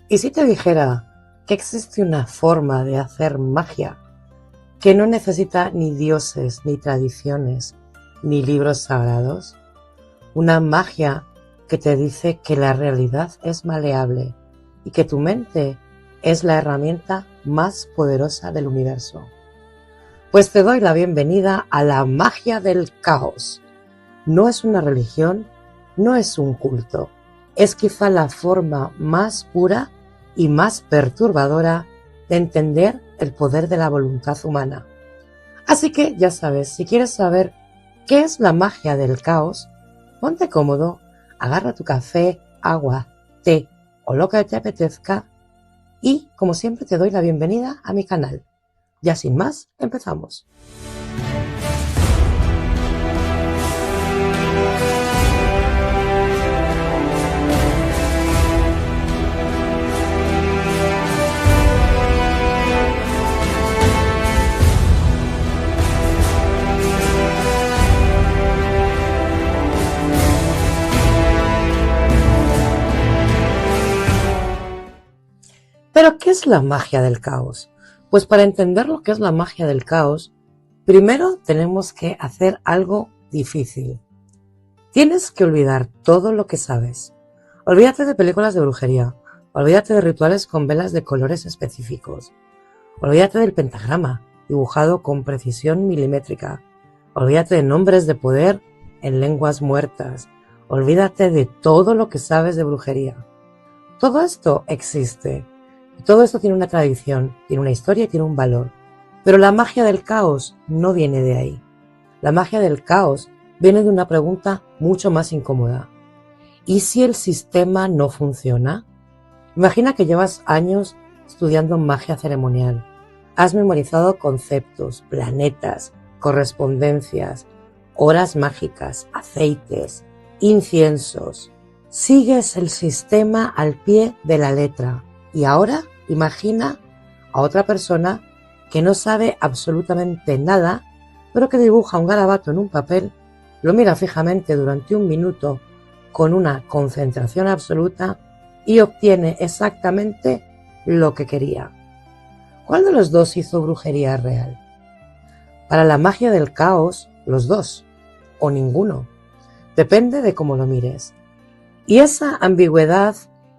¿Y si te dijera que existe una forma de hacer magia que no necesita ni dioses, ni tradiciones, ni libros sagrados? Una magia que te dice que la realidad es maleable y que tu mente es la herramienta más poderosa del universo. Pues te doy la bienvenida a la magia del caos. No es una religión, no es un culto, es quizá la forma más pura y más perturbadora de entender el poder de la voluntad humana. Así que ya sabes, si quieres saber qué es la magia del caos, ponte cómodo, agarra tu café, agua, té o lo que te apetezca y, como siempre, te doy la bienvenida a mi canal. Ya sin más, empezamos. ¿Pero qué es la magia del caos? Pues para entender lo que es la magia del caos, primero tenemos que hacer algo difícil. Tienes que olvidar todo lo que sabes. Olvídate de películas de brujería, olvídate de rituales con velas de colores específicos, olvídate del pentagrama, dibujado con precisión milimétrica, olvídate de nombres de poder en lenguas muertas, olvídate de todo lo que sabes de brujería. Todo esto existe. Todo esto tiene una tradición, tiene una historia y tiene un valor. Pero la magia del caos no viene de ahí. La magia del caos viene de una pregunta mucho más incómoda. ¿Y si el sistema no funciona? Imagina que llevas años estudiando magia ceremonial. Has memorizado conceptos, planetas, correspondencias, horas mágicas, aceites, inciensos. Sigues el sistema al pie de la letra. Y ahora imagina a otra persona que no sabe absolutamente nada, pero que dibuja un garabato en un papel, lo mira fijamente durante un minuto con una concentración absoluta y obtiene exactamente lo que quería. ¿Cuál de los dos hizo brujería real? Para la magia del caos, los dos, o ninguno. Depende de cómo lo mires. Y esa ambigüedad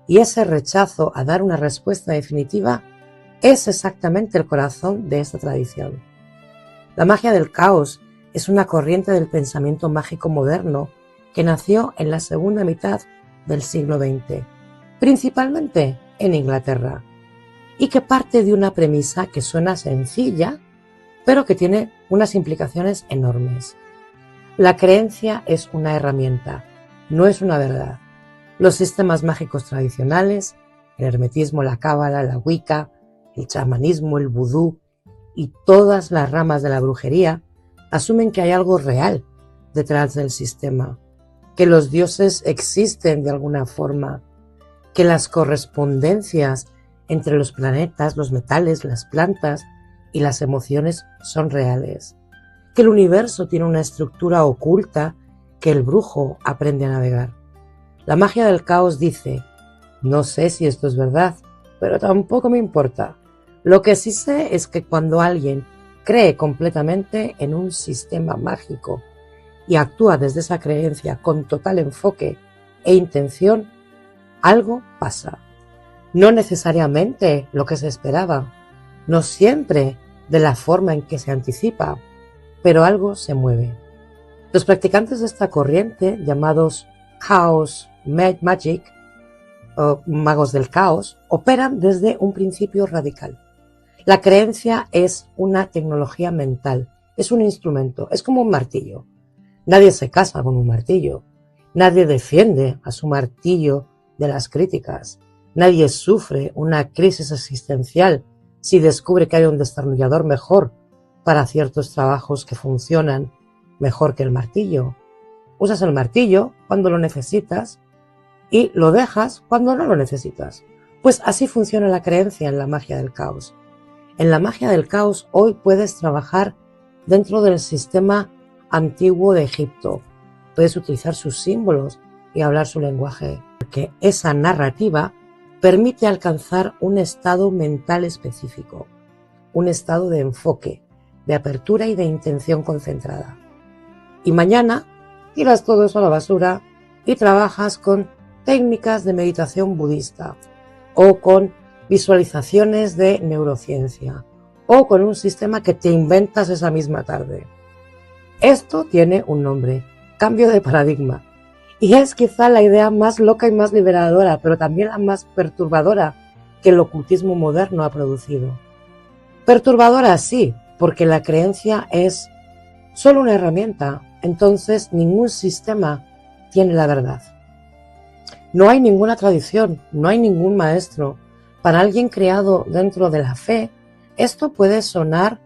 y ese rechazo a dar una respuesta definitiva es exactamente el corazón de esta tradición. La magia del caos es una corriente del pensamiento mágico moderno que nació en la segunda mitad del siglo XX, principalmente en Inglaterra, y que parte de una premisa que suena sencilla, pero que tiene unas implicaciones enormes. La creencia es una herramienta, no es una verdad. Los sistemas mágicos tradicionales, el hermetismo, la cábala, la wicca, el chamanismo, el vudú y todas las ramas de la brujería asumen que hay algo real detrás del sistema, que los dioses existen de alguna forma, que las correspondencias entre los planetas, los metales, las plantas y las emociones son reales, que el universo tiene una estructura oculta que el brujo aprende a navegar. La magia del caos dice, no sé si esto es verdad, pero tampoco me importa. Lo que sí sé es que cuando alguien cree completamente en un sistema mágico y actúa desde esa creencia con total enfoque e intención, algo pasa. No necesariamente lo que se esperaba, no siempre de la forma en que se anticipa, pero algo se mueve. Los practicantes de esta corriente, llamados Chaos Magic o magos del caos, operan desde un principio radical. La creencia es una tecnología mental, es un instrumento, es como un martillo. Nadie se casa con un martillo, nadie defiende a su martillo de las críticas, nadie sufre una crisis existencial si descubre que hay un destornillador mejor para ciertos trabajos que funcionan mejor que el martillo. Usas el martillo cuando lo necesitas y lo dejas cuando no lo necesitas. Pues así funciona la creencia en la magia del caos. En la magia del caos hoy puedes trabajar dentro del sistema antiguo de Egipto. Puedes utilizar sus símbolos y hablar su lenguaje, porque esa narrativa permite alcanzar un estado mental específico, un estado de enfoque, de apertura y de intención concentrada. Y mañana tiras todo eso a la basura y trabajas con técnicas de meditación budista o con visualizaciones de neurociencia o con un sistema que te inventas esa misma tarde. Esto tiene un nombre: cambio de paradigma. Y es quizá la idea más loca y más liberadora, pero también la más perturbadora que el ocultismo moderno ha producido. Perturbadora sí, porque la creencia es solo una herramienta, entonces ningún sistema tiene la verdad. No hay ninguna tradición, no hay ningún maestro. Para alguien creado dentro de la fe, esto puede sonar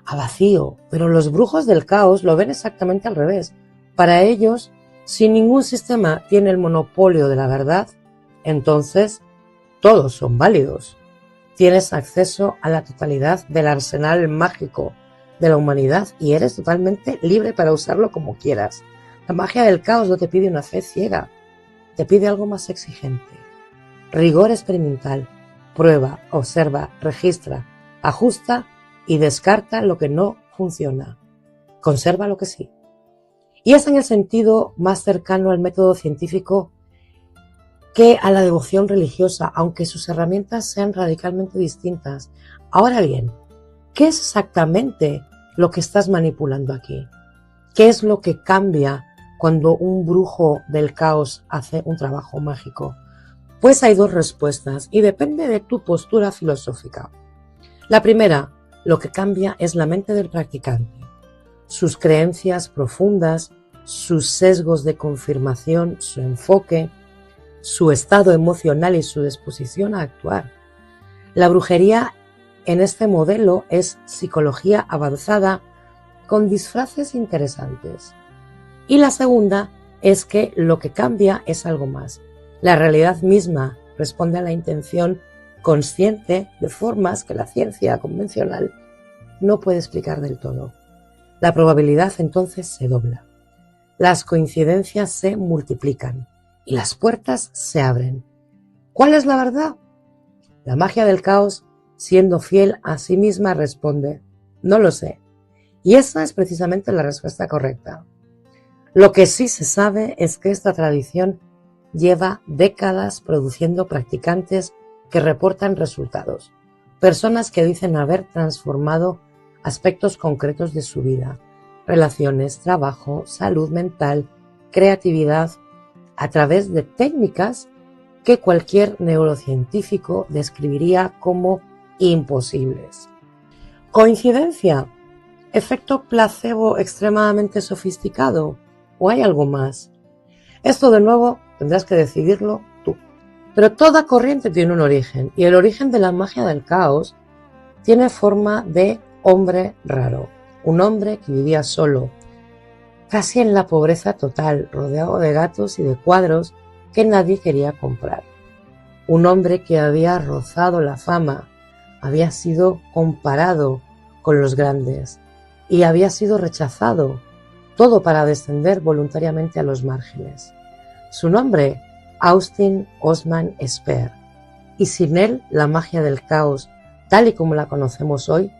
a vacío, pero los brujos del caos lo ven exactamente al revés. Para ellos, si ningún sistema tiene el monopolio de la verdad, entonces todos son válidos. Tienes acceso a la totalidad del arsenal mágico de la humanidad y eres totalmente libre para usarlo como quieras. La magia del caos no te pide una fe ciega, te pide algo más exigente. Rigor experimental, prueba, observa, registra, ajusta y descarta lo que no funciona. Conserva lo que sí. Y es en el sentido más cercano al método científico que a la devoción religiosa, aunque sus herramientas sean radicalmente distintas. Ahora bien, ¿qué es exactamente lo que estás manipulando aquí? ¿Qué es lo que cambia cuando un brujo del caos hace un trabajo mágico? Pues hay dos respuestas y depende de tu postura filosófica. La primera, lo que cambia es la mente del practicante, sus creencias profundas, sus sesgos de confirmación, su enfoque, su estado emocional y su disposición a actuar. La brujería en este modelo es psicología avanzada con disfraces interesantes. Y la segunda es que lo que cambia es algo más. La realidad misma responde a la intención consciente de formas que la ciencia convencional no puede explicar del todo. La probabilidad entonces se dobla. Las coincidencias se multiplican y las puertas se abren. ¿Cuál es la verdad? La magia del caos, siendo fiel a sí misma, responde: no lo sé. Y esa es precisamente la respuesta correcta. Lo que sí se sabe es que esta tradición lleva décadas produciendo practicantes que reportan resultados, personas que dicen haber transformado aspectos concretos de su vida, relaciones, trabajo, salud mental, creatividad, a través de técnicas que cualquier neurocientífico describiría como imposibles. ¿Coincidencia? ¿Efecto placebo extremadamente sofisticado? ¿O hay algo más? Esto de nuevo tendrás que decidirlo tú. Pero toda corriente tiene un origen, y el origen de la magia del caos tiene forma de hombre raro. Un hombre que vivía solo, casi en la pobreza total, rodeado de gatos y de cuadros que nadie quería comprar. Un hombre que había rozado la fama, había sido comparado con los grandes y había sido rechazado, todo para descender voluntariamente a los márgenes. Su nombre, Austin Osman Spare, y sin él la magia del caos, tal y como la conocemos hoy,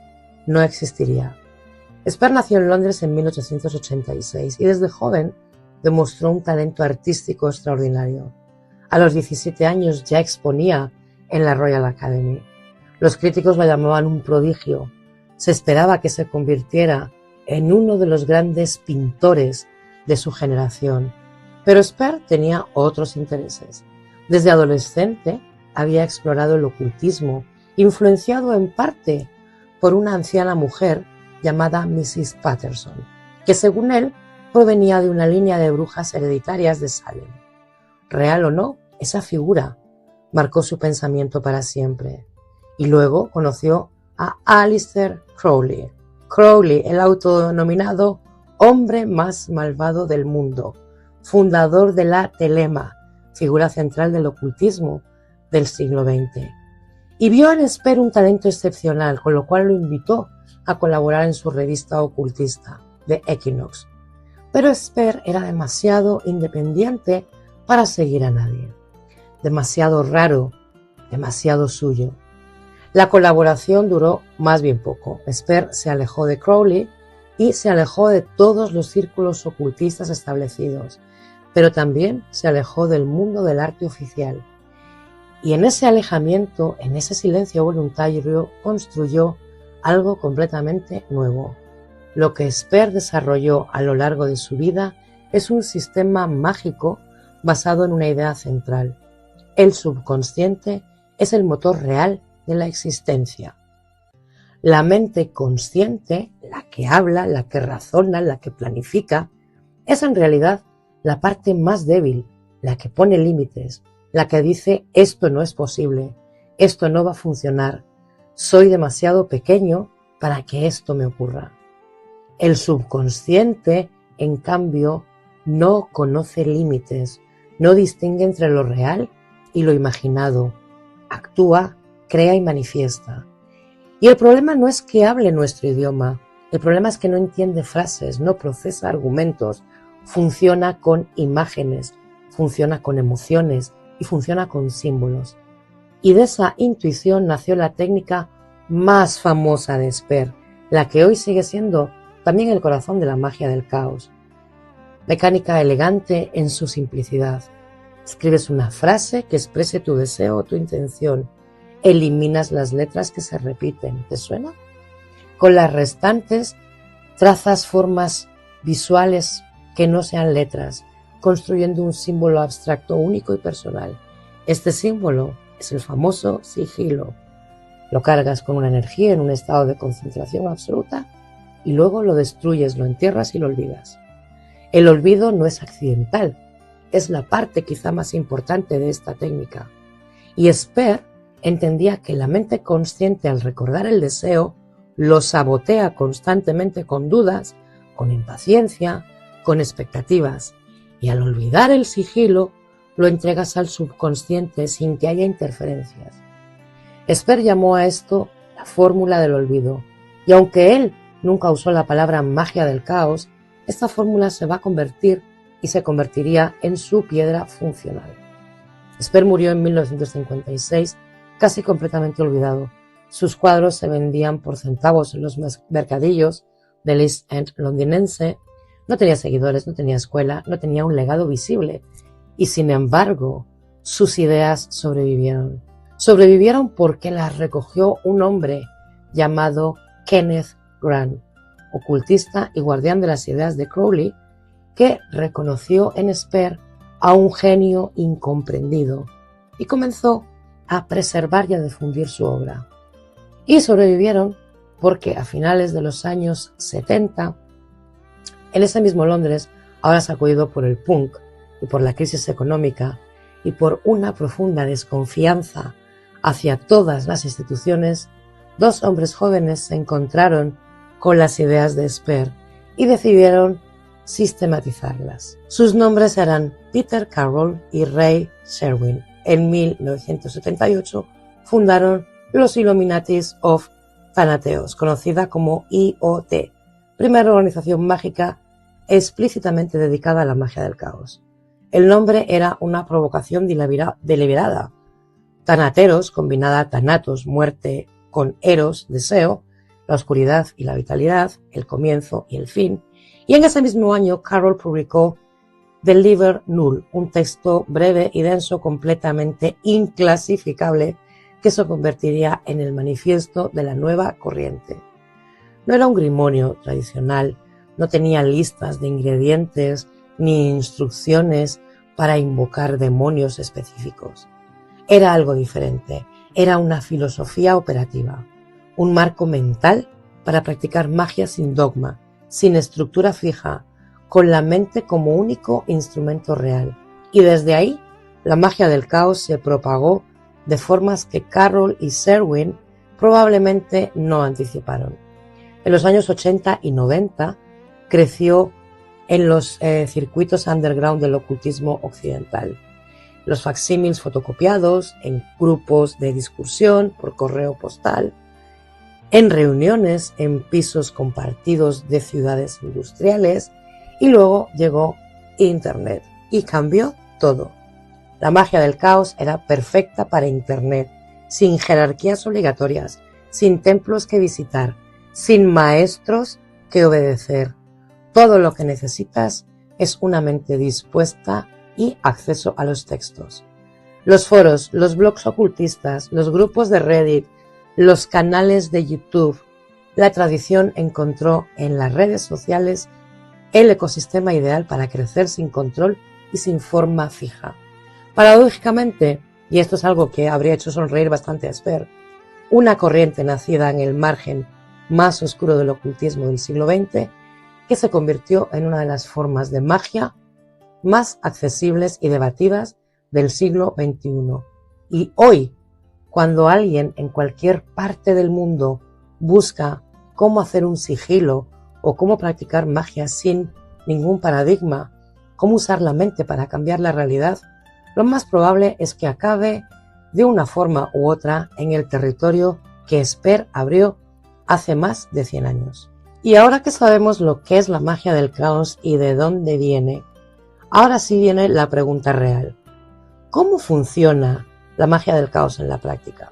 no existiría. Spare nació en Londres en 1886 y desde joven demostró un talento artístico extraordinario. A los 17 años ya exponía en la Royal Academy. Los críticos lo llamaban un prodigio. Se esperaba que se convirtiera en uno de los grandes pintores de su generación. Pero Spare tenía otros intereses. Desde adolescente había explorado el ocultismo, influenciado en parte por una anciana mujer llamada Mrs. Patterson, que según él provenía de una línea de brujas hereditarias de Salem. Real o no, esa figura marcó su pensamiento para siempre. Y luego conoció a Aleister Crowley. Crowley, el autodenominado hombre más malvado del mundo, fundador de la Telema, figura central del ocultismo del siglo XX. Y vio en Spare un talento excepcional, con lo cual lo invitó a colaborar en su revista ocultista, The Equinox. Pero Spare era demasiado independiente para seguir a nadie. Demasiado raro demasiado suyo. La colaboración duró más bien poco. Esper se alejó de Crowley y se alejó de todos los círculos ocultistas establecidos, pero también se alejó del mundo del arte oficial. Y en ese alejamiento, en ese silencio voluntario, construyó algo completamente nuevo. Lo que Esper desarrolló a lo largo de su vida es un sistema mágico basado en una idea central. El subconsciente es el motor real de la existencia. La mente consciente, la que habla, la que razona, la que planifica, es en realidad la parte más débil, la que pone límites, la que dice esto no es posible, esto no va a funcionar, soy demasiado pequeño para que esto me ocurra. El subconsciente, en cambio, no conoce límites, no distingue entre lo real y lo imaginado, actúa, crea y manifiesta. Y el problema no es que hable nuestro idioma, el problema es que no entiende frases, no procesa argumentos, funciona con imágenes, funciona con emociones y funciona con símbolos. Y de esa intuición nació la técnica más famosa de Esper, la que hoy sigue siendo también el corazón de la magia del caos. Mecánica elegante en su simplicidad. Escribes una frase que exprese tu deseo o tu intención. Eliminas las letras que se repiten. ¿Te suena? Con las restantes trazas formas visuales que no sean letras, construyendo un símbolo abstracto único y personal. Este símbolo es el famoso sigilo. Lo cargas con una energía en un estado de concentración absoluta y luego lo destruyes, lo entierras y lo olvidas. El olvido no es accidental, es la parte quizá más importante de esta técnica. Y Esper entendía que la mente consciente, al recordar el deseo, lo sabotea constantemente con dudas, con impaciencia, con expectativas. Y al olvidar el sigilo, lo entregas al subconsciente sin que haya interferencias. Esper llamó a esto la fórmula del olvido, y aunque él nunca usó la palabra magia del caos, esta fórmula se va a convertir y se convertiría en su piedra funcional. Esper murió en 1956, casi completamente olvidado. Sus cuadros se vendían por centavos en los mercadillos del East End londinense. No tenía seguidores, no tenía escuela, no tenía un legado visible. Y sin embargo, sus ideas sobrevivieron. Sobrevivieron porque las recogió un hombre llamado Kenneth Grant, ocultista y guardián de las ideas de Crowley, que reconoció en Esper a un genio incomprendido y comenzó a preservar y a difundir su obra. Y sobrevivieron porque a finales de los años 70, en ese mismo Londres, ahora sacudido por el punk y por la crisis económica y por una profunda desconfianza hacia todas las instituciones, dos hombres jóvenes se encontraron con las ideas de Esper y decidieron sistematizarlas. Sus nombres eran Peter Carroll y Ray Sherwin. En 1978 fundaron los Illuminatis of Thanateos, conocida como IoT, primera organización mágica explícitamente dedicada a la magia del caos. El nombre era una provocación deliberada. Thanateros, combinada Thanatos, muerte, con Eros, deseo, la oscuridad y la vitalidad, el comienzo y el fin. Y en ese mismo año, Carroll publicó The Liber Null, un texto breve y denso, completamente inclasificable, que se convertiría en el manifiesto de la nueva corriente. No era un grimorio tradicional, no tenía listas de ingredientes ni instrucciones para invocar demonios específicos. Era algo diferente, era una filosofía operativa, un marco mental para practicar magia sin dogma, sin estructura fija, con la mente como único instrumento real. Y desde ahí, la magia del caos se propagó de formas que Carroll y Sherwin probablemente no anticiparon. En los años 80 y 90 creció en los circuitos underground del ocultismo occidental. Los facsímiles fotocopiados, en grupos de discusión por correo postal, en reuniones en pisos compartidos de ciudades industriales, y luego llegó Internet y cambió todo. La magia del caos era perfecta para Internet sin jerarquías obligatorias, sin templos que visitar, sin maestros que obedecer. Todo lo que necesitas es una mente dispuesta y acceso a los textos. Los foros, los blogs ocultistas, los grupos de Reddit, los canales de YouTube. La tradición encontró en las redes sociales el ecosistema ideal para crecer sin control y sin forma fija. Paradójicamente, y esto es algo que habría hecho sonreír bastante a Esper, una corriente nacida en el margen más oscuro del ocultismo del siglo XX, que se convirtió en una de las formas de magia más accesibles y debatidas del siglo XXI. Y hoy, cuando alguien en cualquier parte del mundo busca cómo hacer un sigilo o cómo practicar magia sin ningún paradigma, cómo usar la mente para cambiar la realidad, lo más probable es que acabe de una forma u otra en el territorio que Esper abrió hace más de 100 años. Y ahora que sabemos lo que es la magia del caos y de dónde viene, ahora sí viene la pregunta real. ¿Cómo funciona la magia del caos en la práctica?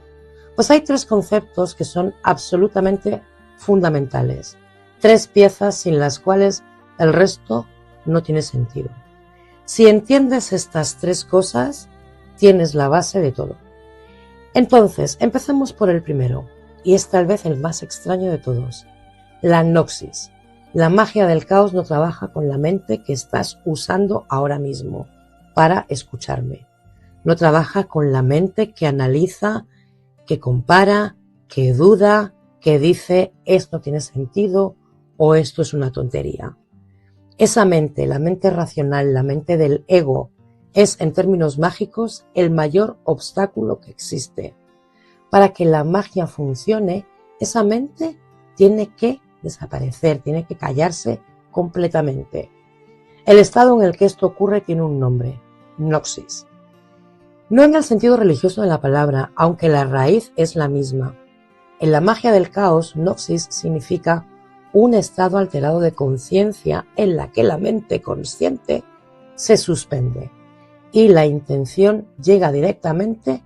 Pues hay 3 conceptos que son absolutamente fundamentales. 3 piezas sin las cuales el resto no tiene sentido. Si entiendes estas 3 cosas, tienes la base de todo. Entonces, empecemos por el primero, y es tal vez el más extraño de todos. La Gnosis. La magia del caos no trabaja con la mente que estás usando ahora mismo para escucharme. No trabaja con la mente que analiza, que compara, que duda, que dice esto tiene sentido o esto es una tontería. Esa mente, la mente racional, la mente del ego, es en términos mágicos el mayor obstáculo que existe. Para que la magia funcione, esa mente tiene que desaparecer, tiene que callarse completamente. El estado en el que esto ocurre tiene un nombre, Gnosis. No en el sentido religioso de la palabra, aunque la raíz es la misma. En la magia del caos, Gnosis significa un estado alterado de conciencia en la que la mente consciente se suspende y la intención llega directamente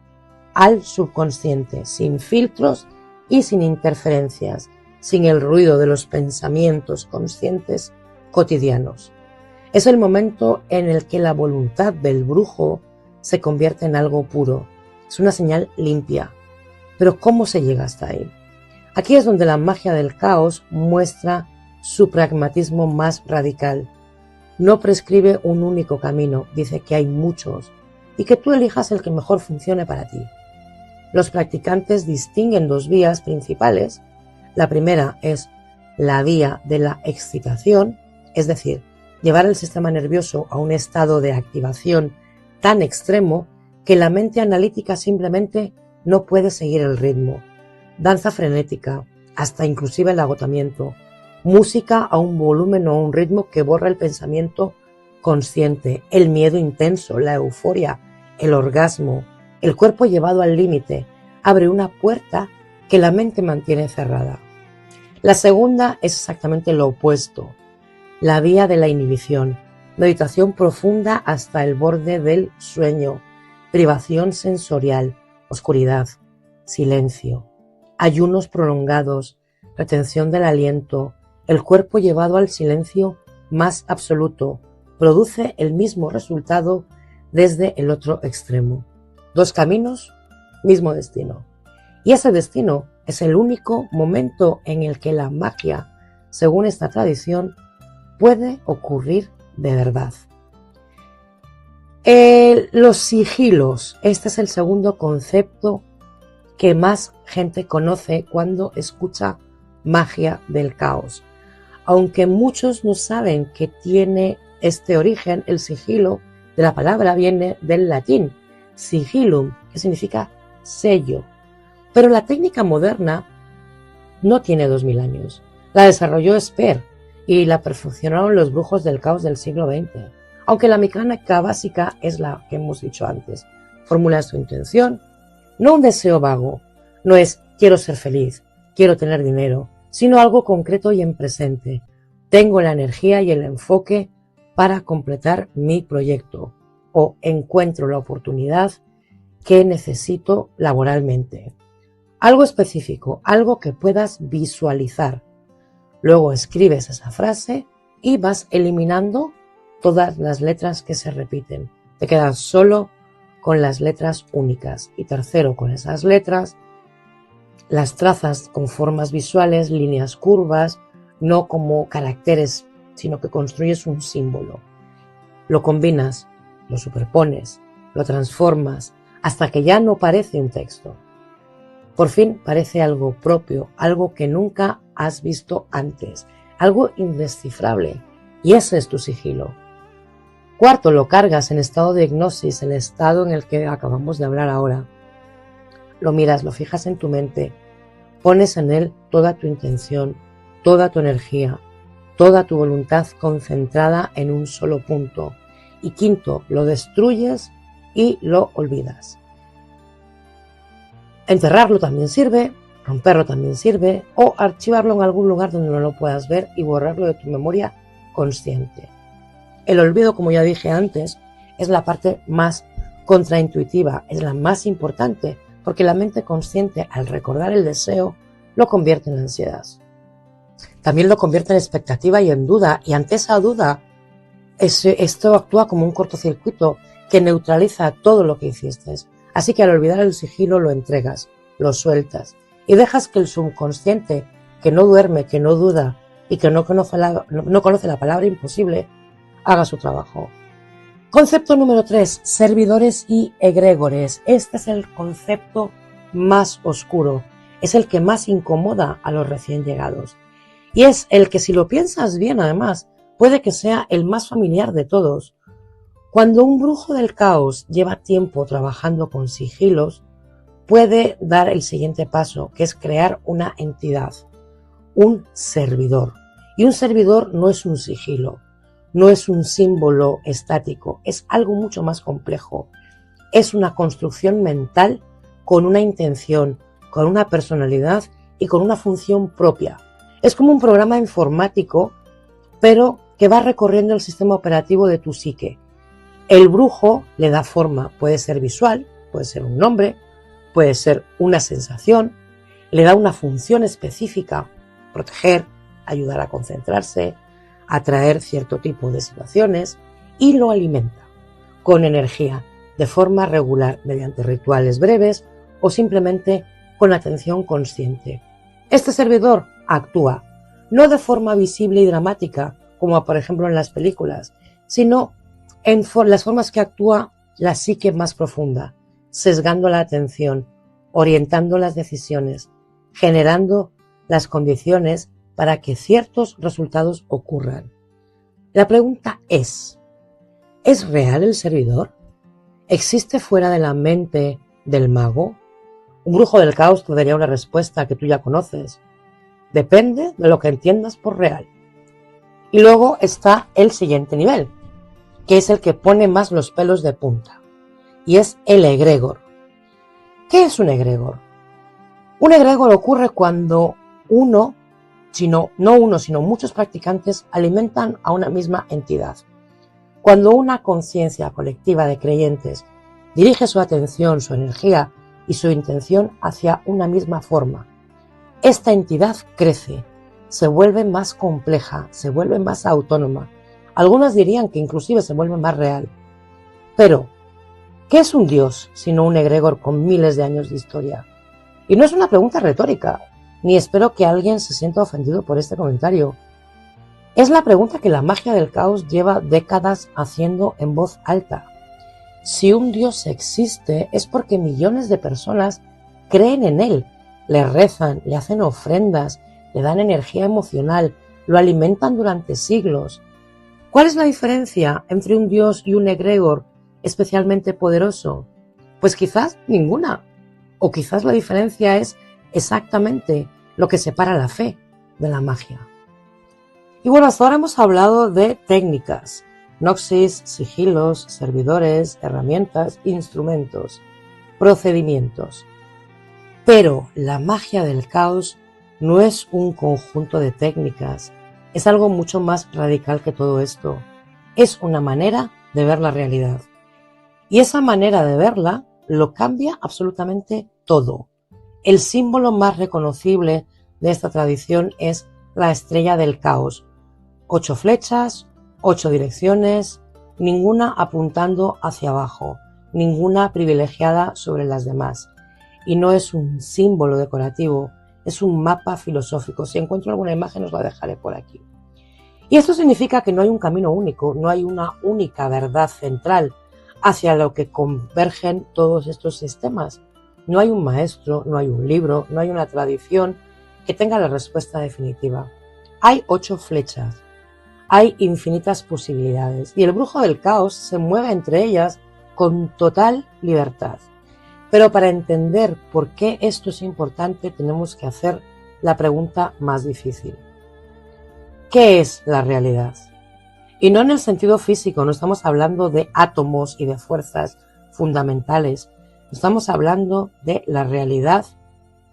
al subconsciente, sin filtros y sin interferencias, sin el ruido de los pensamientos conscientes cotidianos. Es el momento en el que la voluntad del brujo se convierte en algo puro. Es una señal limpia. Pero ¿cómo se llega hasta ahí? Aquí es donde la magia del caos muestra su pragmatismo más radical. No prescribe un único camino, dice que hay muchos y que tú elijas el que mejor funcione para ti. Los practicantes distinguen 2 vías principales. La primera es la vía de la excitación, es decir, llevar el sistema nervioso a un estado de activación tan extremo que la mente analítica simplemente no puede seguir el ritmo. Danza frenética, hasta inclusive el agotamiento. Música a un volumen o a un ritmo que borra el pensamiento consciente, el miedo intenso, la euforia, el orgasmo, el cuerpo llevado al límite, abre una puerta que la mente mantiene cerrada. La segunda es exactamente lo opuesto, la vía de la inhibición, meditación profunda hasta el borde del sueño, privación sensorial, oscuridad, silencio, ayunos prolongados, retención del aliento, el cuerpo llevado al silencio más absoluto, produce el mismo resultado desde el otro extremo. 2 caminos, mismo destino. Y ese destino es el único momento en el que la magia, según esta tradición, puede ocurrir de verdad. Los sigilos, este es el segundo concepto que más gente conoce cuando escucha magia del caos. Aunque muchos no saben que tiene este origen, el sigilo de la palabra viene del latín, sigillum, que significa sello. Pero la técnica moderna no tiene 2000 años. La desarrolló Esper y la perfeccionaron los brujos del caos del siglo XX. Aunque la mecánica básica es la que hemos dicho antes. Formulas tu intención, no un deseo vago, no es quiero ser feliz, quiero tener dinero, sino algo concreto y en presente. Tengo la energía y el enfoque para completar mi proyecto o encuentro la oportunidad qué necesito laboralmente. Algo específico, algo que puedas visualizar. Luego escribes esa frase y vas eliminando todas las letras que se repiten. Te quedas solo con las letras únicas. Y tercero, con esas letras las trazas con formas visuales, líneas curvas, no como caracteres, sino que construyes un símbolo. Lo combinas, lo superpones, lo transformas, hasta que ya no parece un texto. Por fin parece algo propio, algo que nunca has visto antes, algo indescifrable, y ese es tu sigilo. Cuarto, lo cargas en estado de hipnosis, el estado en el que acabamos de hablar ahora. Lo miras, lo fijas en tu mente, pones en él toda tu intención, toda tu energía, toda tu voluntad concentrada en un solo punto. Y quinto, lo destruyes y lo olvidas. Enterrarlo también sirve, romperlo también sirve, o archivarlo en algún lugar donde no lo puedas ver y borrarlo de tu memoria consciente. El olvido, como ya dije antes, es la parte más contraintuitiva, es la más importante, porque la mente consciente, al recordar el deseo, lo convierte en ansiedad. También lo convierte en expectativa y en duda, y ante esa duda, esto actúa como un cortocircuito que neutraliza todo lo que hiciste. Así que al olvidar el sigilo lo entregas, lo sueltas, y dejas que el subconsciente, que no duerme, que no duda y que no conoce la palabra imposible, haga su trabajo. Concepto número 3, servidores y egregores. Este es el concepto más oscuro, es el que más incomoda a los recién llegados. Y es el que, si lo piensas bien además, puede que sea el más familiar de todos. Cuando un brujo del caos lleva tiempo trabajando con sigilos, puede dar el siguiente paso, que es crear una entidad, un servidor. Y un servidor no es un sigilo, no es un símbolo estático, es algo mucho más complejo. Es una construcción mental con una intención, con una personalidad y con una función propia. Es como un programa informático, pero que va recorriendo el sistema operativo de tu psique. El brujo le da forma, puede ser visual, puede ser un nombre, puede ser una sensación, le da una función específica, proteger, ayudar a concentrarse, atraer cierto tipo de situaciones, y lo alimenta con energía, de forma regular, mediante rituales breves o simplemente con atención consciente. Este servidor actúa no de forma visible y dramática, como por ejemplo en las películas, sino en las formas que actúa la psique más profunda, sesgando la atención, orientando las decisiones, generando las condiciones para que ciertos resultados ocurran. La pregunta ¿es real el servidor? ¿Existe fuera de la mente del mago? Un brujo del caos te daría una respuesta que tú ya conoces. Depende de lo que entiendas por real. Y luego está el siguiente nivel, que es el que pone más los pelos de punta, y es el egregor. ¿Qué es un egregor? Un egregor ocurre cuando no uno, sino muchos practicantes alimentan a una misma entidad. Cuando una conciencia colectiva de creyentes dirige su atención, su energía y su intención hacia una misma forma, esta entidad crece, se vuelve más compleja, se vuelve más autónoma. Algunos dirían que inclusive se vuelve más real. Pero, ¿qué es un dios sino un egregor con miles de años de historia? Y no es una pregunta retórica, ni espero que alguien se sienta ofendido por este comentario. Es la pregunta que la magia del caos lleva décadas haciendo en voz alta. Si un dios existe es porque millones de personas creen en él, le rezan, le hacen ofrendas, le dan energía emocional, lo alimentan durante siglos. ¿Cuál es la diferencia entre un dios y un egregor especialmente poderoso? Pues quizás ninguna. O quizás la diferencia es exactamente lo que separa la fe de la magia. Y bueno, hasta ahora hemos hablado de técnicas, gnosis, sigilos, servidores, herramientas, instrumentos, procedimientos. Pero la magia del caos no es un conjunto de técnicas, es algo mucho más radical que todo esto. Es una manera de ver la realidad. Y esa manera de verla lo cambia absolutamente todo. El símbolo más reconocible de esta tradición es la estrella del caos. 8 flechas, 8 direcciones, ninguna apuntando hacia abajo, ninguna privilegiada sobre las demás. Y no es un símbolo decorativo, es un mapa filosófico. Si encuentro alguna imagen os la dejaré por aquí. Y esto significa que no hay un camino único, no hay una única verdad central hacia lo que convergen todos estos sistemas. No hay un maestro, no hay un libro, no hay una tradición que tenga la respuesta definitiva. Hay 8 flechas, hay infinitas posibilidades y el brujo del caos se mueve entre ellas con total libertad. Pero para entender por qué esto es importante tenemos que hacer la pregunta más difícil. ¿Qué es la realidad? Y no en el sentido físico, no estamos hablando de átomos y de fuerzas fundamentales, estamos hablando de la realidad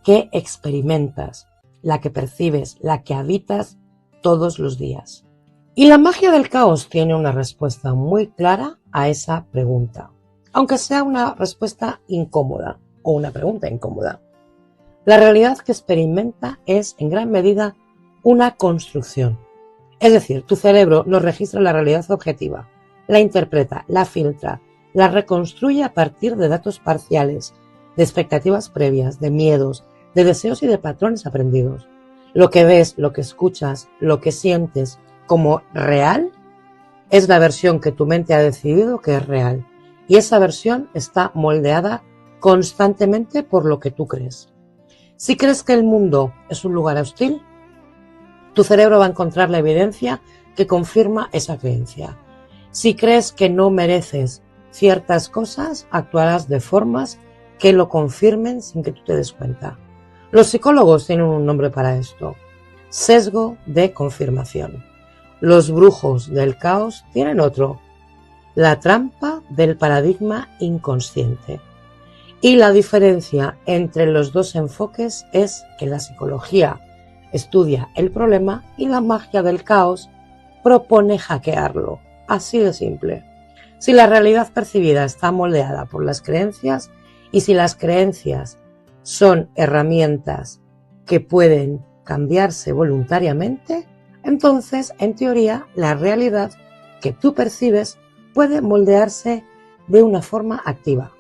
que experimentas, la que percibes, la que habitas todos los días. Y la magia del caos tiene una respuesta muy clara a esa pregunta, aunque sea una respuesta incómoda o una pregunta incómoda. La realidad que experimenta es en gran medida una construcción. Es decir, tu cerebro no registra la realidad objetiva, la interpreta, la filtra, la reconstruye a partir de datos parciales, de expectativas previas, de miedos, de deseos y de patrones aprendidos. Lo que ves, lo que escuchas, lo que sientes como real es la versión que tu mente ha decidido que es real. Y esa versión está moldeada constantemente por lo que tú crees. Si crees que el mundo es un lugar hostil, tu cerebro va a encontrar la evidencia que confirma esa creencia. Si crees que no mereces ciertas cosas, actuarás de formas que lo confirmen sin que tú te des cuenta. Los psicólogos tienen un nombre para esto: sesgo de confirmación. Los brujos del caos tienen otro: la trampa del paradigma inconsciente. Y la diferencia entre los dos enfoques es que la psicología estudia el problema y la magia del caos propone hackearlo. Así de simple. Si la realidad percibida está moldeada por las creencias y si las creencias son herramientas que pueden cambiarse voluntariamente, entonces, en teoría, la realidad que tú percibes puede moldearse de una forma activa.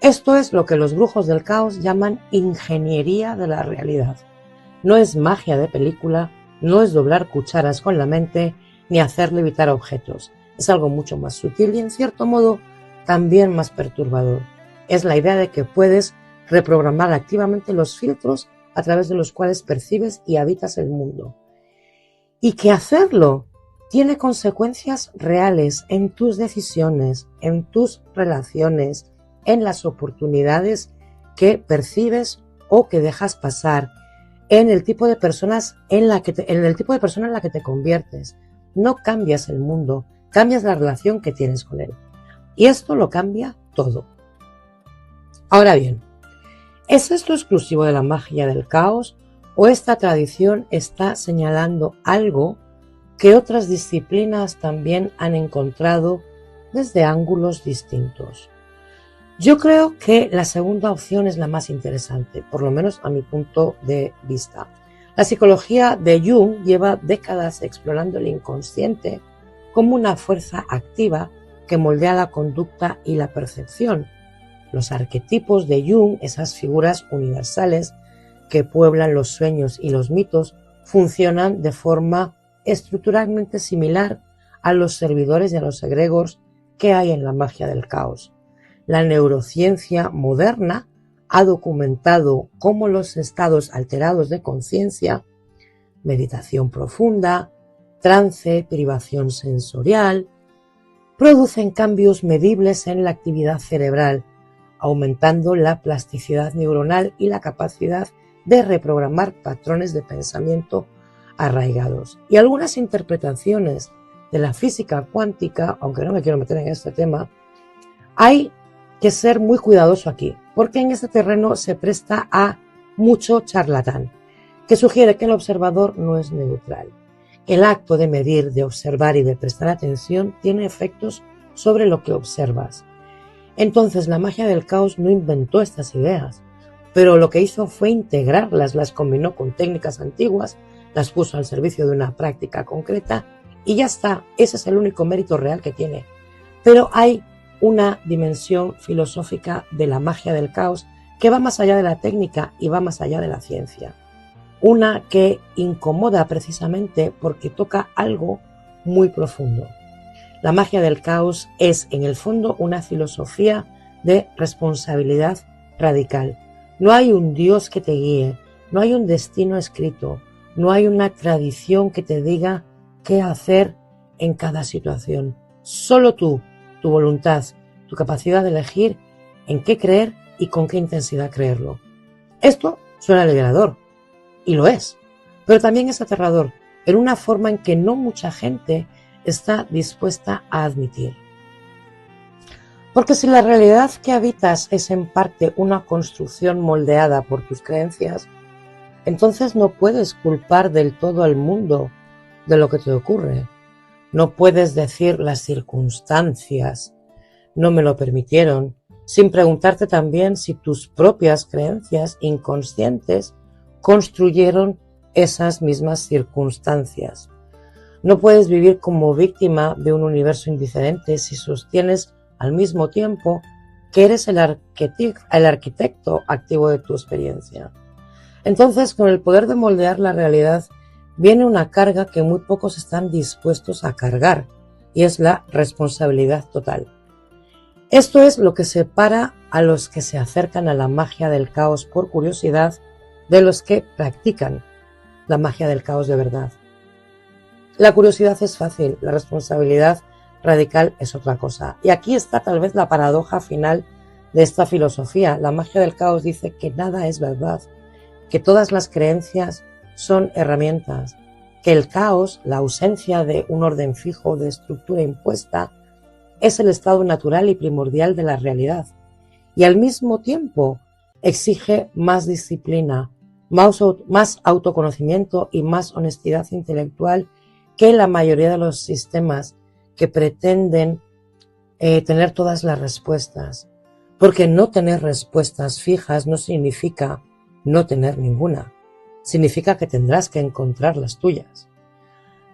Esto es lo que los brujos del caos llaman ingeniería de la realidad. No es magia de película, no es doblar cucharas con la mente, ni hacer levitar objetos. Es algo mucho más sutil y, en cierto modo, también más perturbador. Es la idea de que puedes reprogramar activamente los filtros a través de los cuales percibes y habitas el mundo. Y que hacerlo tiene consecuencias reales en tus decisiones, en tus relaciones, en las oportunidades que percibes o que dejas pasar, en el tipo de personas en la que te conviertes. No cambias el mundo, cambias la relación que tienes con él. Y esto lo cambia todo. Ahora bien, ¿es esto exclusivo de la magia del caos o esta tradición está señalando algo que otras disciplinas también han encontrado desde ángulos distintos? Yo creo que la segunda opción es la más interesante, por lo menos a mi punto de vista. La psicología de Jung lleva décadas explorando el inconsciente como una fuerza activa que moldea la conducta y la percepción. Los arquetipos de Jung, esas figuras universales que pueblan los sueños y los mitos, funcionan de forma estructuralmente similar a los servidores y a los egregores que hay en la magia del caos. La neurociencia moderna ha documentado cómo los estados alterados de conciencia, meditación profunda, trance, privación sensorial, producen cambios medibles en la actividad cerebral, aumentando la plasticidad neuronal y la capacidad de reprogramar patrones de pensamiento arraigados. Y algunas interpretaciones de la física cuántica, aunque no me quiero meter en este tema, hay que ser muy cuidadoso aquí, porque en este terreno se presta a mucho charlatán, que sugiere que el observador no es neutral. El acto de medir, de observar y de prestar atención tiene efectos sobre lo que observas. Entonces la magia del caos no inventó estas ideas, pero lo que hizo fue integrarlas, las combinó con técnicas antiguas, las puso al servicio de una práctica concreta y ya está, ese es el único mérito real que tiene. Pero hay una dimensión filosófica de la magia del caos que va más allá de la técnica y va más allá de la ciencia. Una que incomoda precisamente porque toca algo muy profundo. La magia del caos es, en el fondo, una filosofía de responsabilidad radical. No hay un Dios que te guíe, no hay un destino escrito, no hay una tradición que te diga qué hacer en cada situación. Solo tú, tu voluntad, tu capacidad de elegir en qué creer y con qué intensidad creerlo. Esto suena liberador, y lo es, pero también es aterrador, en una forma en que no mucha gente está dispuesta a admitir. Porque si la realidad que habitas es en parte una construcción moldeada por tus creencias, entonces no puedes culpar del todo al mundo de lo que te ocurre. No puedes decir las circunstancias no me lo permitieron, sin preguntarte también si tus propias creencias inconscientes construyeron esas mismas circunstancias. No puedes vivir como víctima de un universo indiferente si sostienes al mismo tiempo que eres el arquitecto activo de tu experiencia. Entonces, con el poder de moldear la realidad, viene una carga que muy pocos están dispuestos a cargar, y es la responsabilidad total. Esto es lo que separa a los que se acercan a la magia del caos por curiosidad de los que practican la magia del caos de verdad. La curiosidad es fácil, la responsabilidad radical es otra cosa. Y aquí está tal vez la paradoja final de esta filosofía. La magia del caos dice que nada es verdad, que todas las creencias son herramientas, que el caos, la ausencia de un orden fijo, de estructura impuesta, es el estado natural y primordial de la realidad. Y al mismo tiempo exige más disciplina, más autoconocimiento y más honestidad intelectual que la mayoría de los sistemas que pretenden tener todas las respuestas. Porque no tener respuestas fijas no significa no tener ninguna. Significa que tendrás que encontrar las tuyas.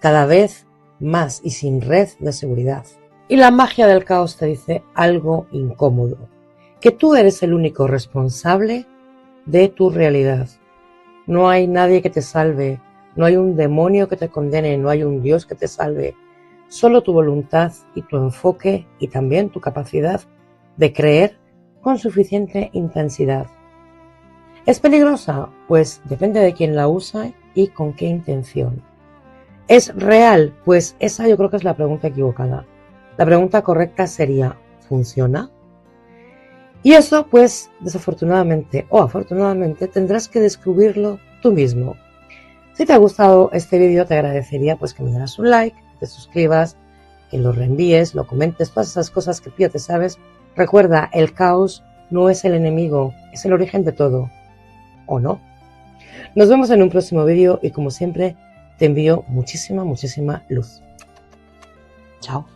Cada vez más y sin red de seguridad. Y la magia del caos te dice algo incómodo. Que tú eres el único responsable de tu realidad. No hay nadie que te salve. No hay un demonio que te condene. No hay un Dios que te salve. Solo tu voluntad y tu enfoque y también tu capacidad de creer con suficiente intensidad. ¿Es peligrosa? Pues depende de quién la usa y con qué intención. ¿Es real? Pues esa yo creo que es la pregunta equivocada. La pregunta correcta sería, ¿funciona? Y eso, pues, desafortunadamente o afortunadamente, tendrás que descubrirlo tú mismo. Si te ha gustado este vídeo, te agradecería pues que me dieras un like, que te suscribas, que lo reenvíes, lo comentes, todas esas cosas que tú ya te sabes. Recuerda, el caos no es el enemigo, es el origen de todo. ¿O no? Nos vemos en un próximo vídeo y como siempre, te envío muchísima luz. Chao.